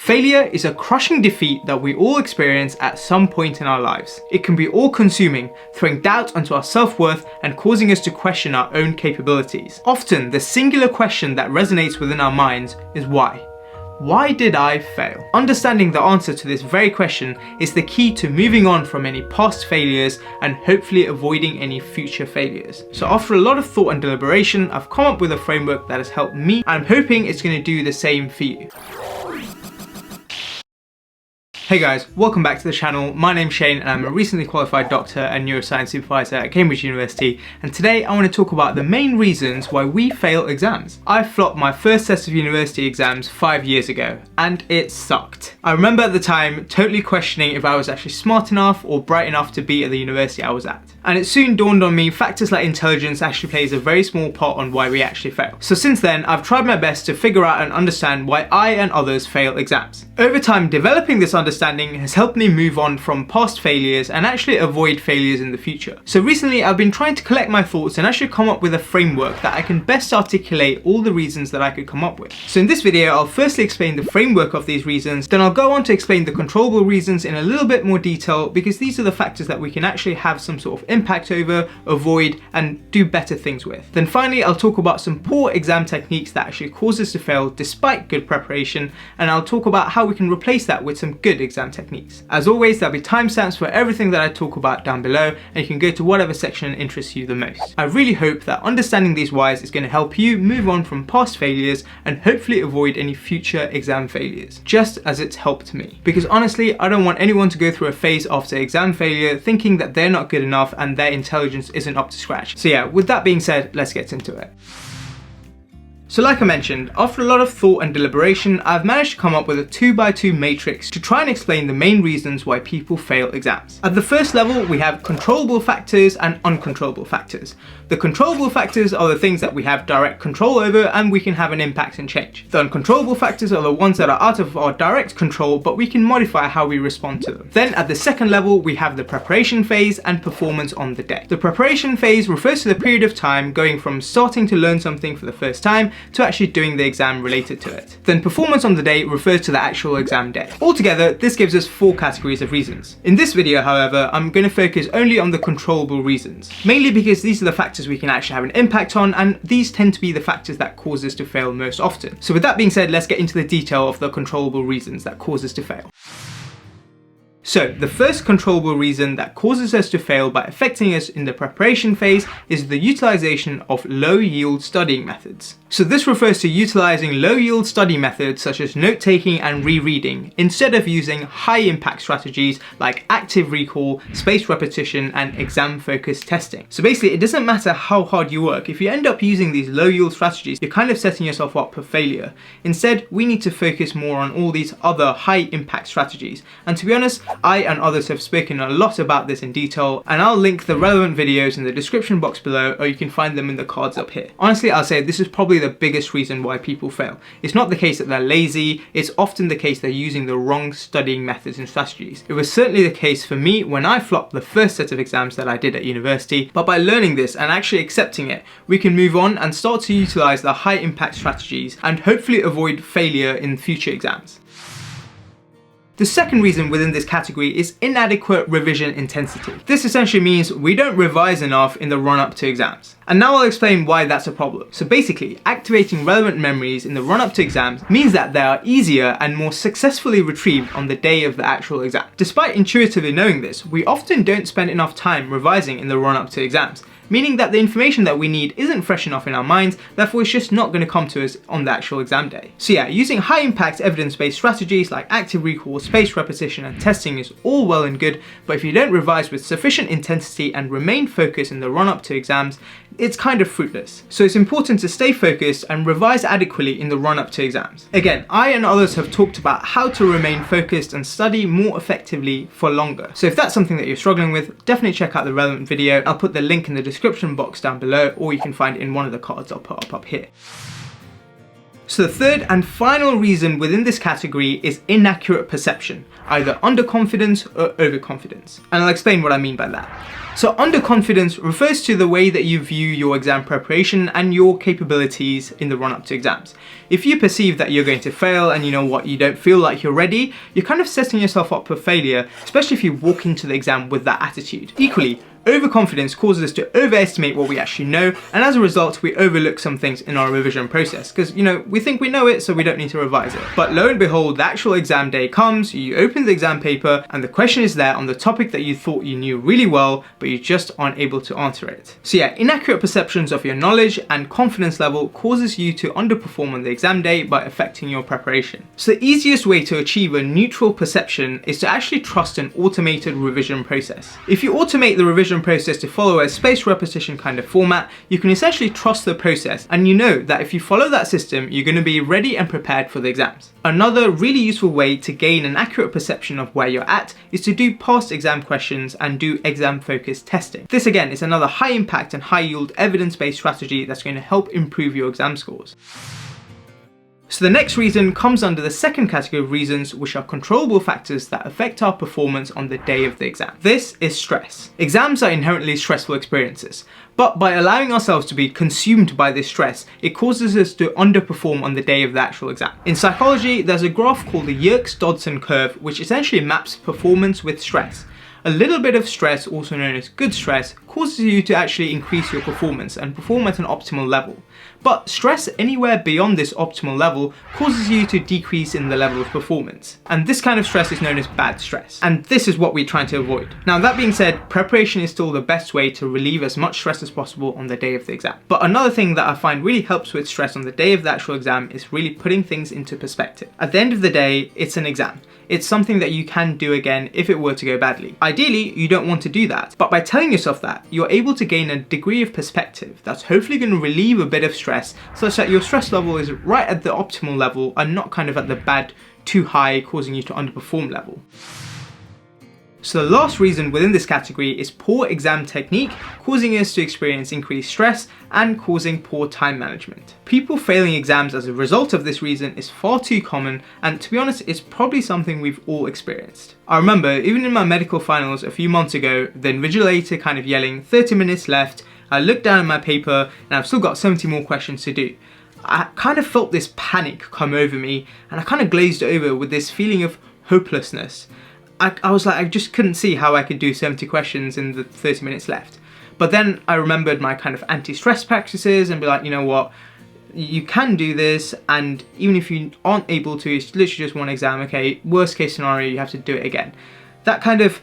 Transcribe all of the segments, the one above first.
Failure is a crushing defeat that we all experience at some point in our lives. It can be all-consuming, throwing doubt onto our self-worth and causing us to question our own capabilities. Often, the singular question that resonates within our minds is why? Why did I fail? Understanding the answer to this very question is the key to moving on from any past failures and hopefully avoiding any future failures. So after a lot of thought and deliberation, I've come up with a framework that has helped me, and I'm hoping it's going to do the same for you. Hey guys, welcome back to the channel. My name's Shane and I'm a recently qualified doctor and neuroscience supervisor at Cambridge University, and today I want to talk about the main reasons why we fail exams. I flopped my first set of university exams 5 years ago and it sucked. I remember at the time totally questioning if I was actually smart enough or bright enough to be at the university I was at. And it soon dawned on me factors like intelligence actually plays a very small part on why we actually fail. So since then, I've tried my best to figure out and understand why I and others fail exams. Over time, developing this understanding has helped me move on from past failures and actually avoid failures in the future. So recently, I've been trying to collect my thoughts and actually come up with a framework that I can best articulate all the reasons that I could come up with. So in this video, I'll firstly explain the framework of these reasons, then I'll go on to explain the controllable reasons in a little bit more detail, because these are the factors that we can actually have some sort of impact over, avoid, and do better things with. Then finally, I'll talk about some poor exam techniques that actually cause us to fail despite good preparation, and I'll talk about how we can replace that with some good exam techniques. As always, there'll be timestamps for everything that I talk about down below, and you can go to whatever section interests you the most. I really hope that understanding these whys is going to help you move on from past failures and hopefully avoid any future exam failures, just as it's helped me. Because honestly, I don't want anyone to go through a phase after exam failure thinking that they're not good enough and their intelligence isn't up to scratch. So yeah, with that being said, let's get into it. So like I mentioned, after a lot of thought and deliberation, I've managed to come up with a 2x2 matrix to try and explain the main reasons why people fail exams. At the first level, we have controllable factors and uncontrollable factors. The controllable factors are the things that we have direct control over and we can have an impact and change. The uncontrollable factors are the ones that are out of our direct control, but we can modify how we respond to them. Then at the second level, we have the preparation phase and performance on the day. The preparation phase refers to the period of time going from starting to learn something for the first time to actually doing the exam related to it. Then performance on the day refers to the actual exam day. Altogether, this gives us 4 categories of reasons. In this video, however, I'm going to focus only on the controllable reasons, mainly because these are the factors we can actually have an impact on, and these tend to be the factors that cause us to fail most often. So with that being said, let's get into the detail of the controllable reasons that cause us to fail. So the first controllable reason that causes us to fail by affecting us in the preparation phase is the utilization of low-yield studying methods. So this refers to utilizing low-yield study methods such as note-taking and rereading instead of using high-impact strategies like active recall, spaced repetition, and exam-focused testing. So basically, it doesn't matter how hard you work, if you end up using these low-yield strategies, you're kind of setting yourself up for failure. Instead, we need to focus more on all these other high-impact strategies. And to be honest, I and others have spoken a lot about this in detail, and I'll link the relevant videos in the description box below, or you can find them in the cards up here. Honestly, I'll say this is probably the biggest reason why people fail. It's not the case that they're lazy, it's often the case they're using the wrong studying methods and strategies. It was certainly the case for me when I flopped the first set of exams that I did at university, but by learning this and actually accepting it, we can move on and start to utilize the high impact strategies and hopefully avoid failure in future exams. The second reason within this category is inadequate revision intensity. This essentially means we don't revise enough in the run-up to exams. And now I'll explain why that's a problem. So basically, activating relevant memories in the run-up to exams means that they are easier and more successfully retrieved on the day of the actual exam. Despite intuitively knowing this, we often don't spend enough time revising in the run-up to exams, meaning that the information that we need isn't fresh enough in our minds, therefore it's just not going to come to us on the actual exam day. So yeah, using high impact evidence-based strategies like active recall, spaced repetition and testing is all well and good, but if you don't revise with sufficient intensity and remain focused in the run-up to exams, it's kind of fruitless. So it's important to stay focused and revise adequately in the run-up to exams. Again, I and others have talked about how to remain focused and study more effectively for longer. So if that's something that you're struggling with, definitely check out the relevant video. I'll put the link in the description box down below, or you can find it in one of the cards I'll put up here. So the third and final reason within this category is inaccurate perception, either underconfidence or overconfidence. And I'll explain what I mean by that. So underconfidence refers to the way that you view your exam preparation and your capabilities in the run-up to exams. If you perceive that you're going to fail and you know what, you don't feel like you're ready, you're kind of setting yourself up for failure, especially if you walk into the exam with that attitude. Equally, overconfidence causes us to overestimate what we actually know, and as a result we overlook some things in our revision process because, we think we know it, so we don't need to revise it. But lo and behold, the actual exam day comes, you open the exam paper and the question is there on the topic that you thought you knew really well, but you just aren't able to answer it. So yeah, inaccurate perceptions of your knowledge and confidence level causes you to underperform on the exam day by affecting your preparation. So the easiest way to achieve a neutral perception is to actually trust an automated revision process. If you automate the revision process to follow a spaced repetition kind of format, you can essentially trust the process, and you know that if you follow that system, you're going to be ready and prepared for the exams. Another really useful way to gain an accurate perception of where you're at is to do past exam questions and do exam focused testing. This again is another high impact and high yield evidence-based strategy that's going to help improve your exam scores. So the next reason comes under the second category of reasons, which are controllable factors that affect our performance on the day of the exam. This is stress. Exams are inherently stressful experiences, but by allowing ourselves to be consumed by this stress, it causes us to underperform on the day of the actual exam. In psychology, there's a graph called the Yerkes-Dodson curve, which essentially maps performance with stress. A little bit of stress, also known as good stress, causes you to actually increase your performance and perform at an optimal level. But stress anywhere beyond this optimal level causes you to decrease in the level of performance. And this kind of stress is known as bad stress. And this is what we're trying to avoid. Now that being said, preparation is still the best way to relieve as much stress as possible on the day of the exam. But another thing that I find really helps with stress on the day of the actual exam is really putting things into perspective. At the end of the day, it's an exam. It's something that you can do again if it were to go badly. Ideally, you don't want to do that, but by telling yourself that, you're able to gain a degree of perspective that's hopefully going to relieve a bit of stress, such that your stress level is right at the optimal level and not kind of at the bad, too high, causing you to underperform level. So the last reason within this category is poor exam technique, causing us to experience increased stress and causing poor time management. People failing exams as a result of this reason is far too common, and to be honest, it's probably something we've all experienced. I remember even in my medical finals a few months ago, the invigilator kind of yelling 30 minutes left. I looked down at my paper and I've still got 70 more questions to do. I kind of felt this panic come over me and I kind of glazed over with this feeling of hopelessness. I was like, I just couldn't see how I could do 70 questions in the 30 minutes left. But then I remembered my kind of anti-stress practices and be like, you know what, you can do this, and even if you aren't able to, it's literally just one exam, okay, worst case scenario, you have to do it again. That kind of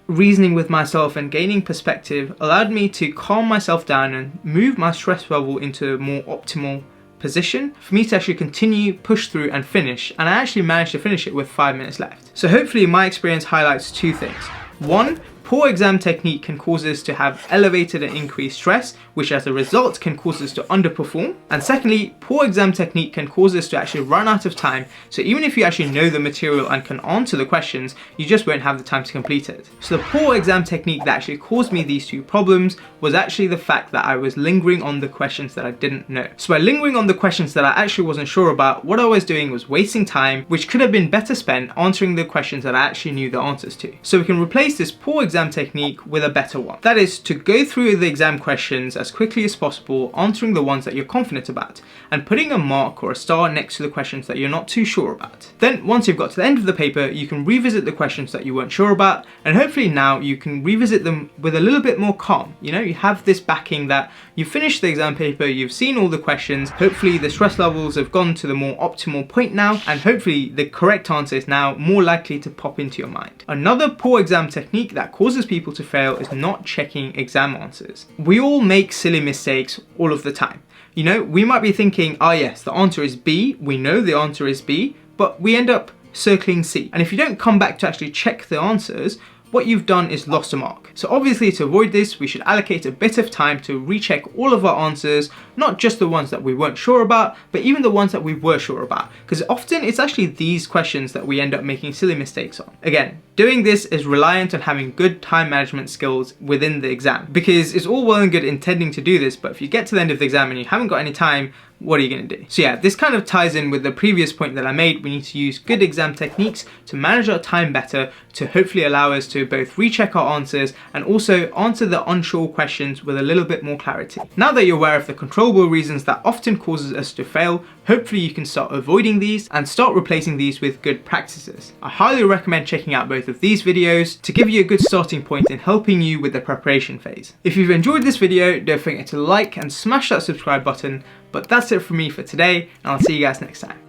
reasoning with myself and gaining perspective allowed me to calm myself down and move my stress level into a more optimal position for me to actually continue, push through and finish, and I actually managed to finish it with 5 minutes left. So hopefully my experience highlights two things. One, poor exam technique can cause us to have elevated and increased stress, which as a result can cause us to underperform. And secondly, poor exam technique can cause us to actually run out of time. So even if you actually know the material and can answer the questions, you just won't have the time to complete it. So the poor exam technique that actually caused me these two problems was actually the fact that I was lingering on the questions that I didn't know. So by lingering on the questions that I actually wasn't sure about, what I was doing was wasting time, which could have been better spent answering the questions that I actually knew the answers to. So we can replace this poor exam technique with a better one. That is to go through the exam questions as quickly as possible, answering the ones that you're confident about, and putting a mark or a star next to the questions that you're not too sure about. Then once you've got to the end of the paper, you can revisit the questions that you weren't sure about, and hopefully now you can revisit them with a little bit more calm. You know, you have this backing that you've finished the exam paper, you've seen all the questions, hopefully the stress levels have gone to the more optimal point now, and hopefully the correct answer is now more likely to pop into your mind. Another poor exam technique that causes people to fail is not checking exam answers. We all make silly mistakes all of the time. You know, we might be thinking, oh yes, the answer is B, we know the answer is B, but we end up circling C. And if you don't come back to actually check the answers, what you've done is lost a mark. So obviously to avoid this, we should allocate a bit of time to recheck all of our answers, not just the ones that we weren't sure about, but even the ones that we were sure about. Because often it's actually these questions that we end up making silly mistakes on. Again, doing this is reliant on having good time management skills within the exam, because it's all well and good intending to do this, but if you get to the end of the exam and you haven't got any time, what are you going to do? So yeah, this kind of ties in with the previous point that I made. We need to use good exam techniques to manage our time better, to hopefully allow us to both recheck our answers and also answer the unsure questions with a little bit more clarity. Now that you're aware of the controllable reasons that often causes us to fail, hopefully you can start avoiding these and start replacing these with good practices. I highly recommend checking out both of these videos to give you a good starting point in helping you with the preparation phase. If you've enjoyed this video, don't forget to like and smash that subscribe button. But that's it from me for today, and I'll see you guys next time.